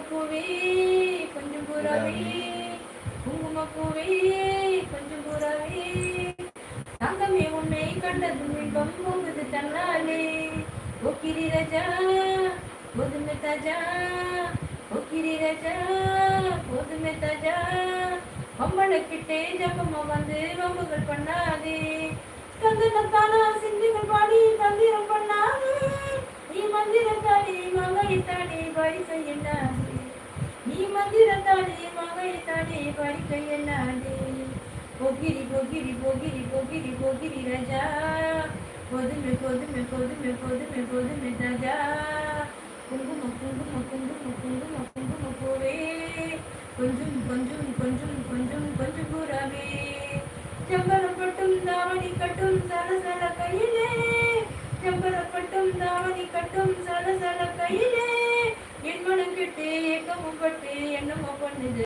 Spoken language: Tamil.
பூவே கொஞ்சம் புறாவே, குங்குமப்பூவே கொஞ்சம் புறாவே, தங்கமே உன்னை கண்டதும் இன்பம் போகுது தன்னாலே. ஓக்கிரி ராஜா போதுமே தாஜா, ஓக்கிரி ராஜா போதுமே தாஜா, பொம்பளைக்கிட்டே ஜகமா வந்து வம்புகள் பண்ணாதே. கந்தனத்தானா சிந்துகள் பாடி தந்திரம் பண்ணாதே, நீ மந்திரத்தாடி மங்கைத்தாடி படிக்க என்னாதே, நீ மந்திரத்தாடி மங்கைத்தாடி படிக்க என்னாதே. போகிரி போகிரி போகிரி போகிரி போகிரி ராஜா, போதுமே போதுமே போதுமே போதுமே போதுமே ராஜா, குங்கும குங்கும குங்கும குங்கும குங்கும பூவே கொஞ்சம் கொஞ்சம் கொஞ்சம் கொஞ்சம் கொஞ்சம் புறாவே, செம்பரப்பட்டும் தாவணி கட்டும் சலசல கையிலே, செம்பரப்பட்டும் தாவணி கட்டும் சலசல கையிலே, என் மனம் கெட்டு ஏக்கமும் பட்டு என்னமோ பண்ணுது.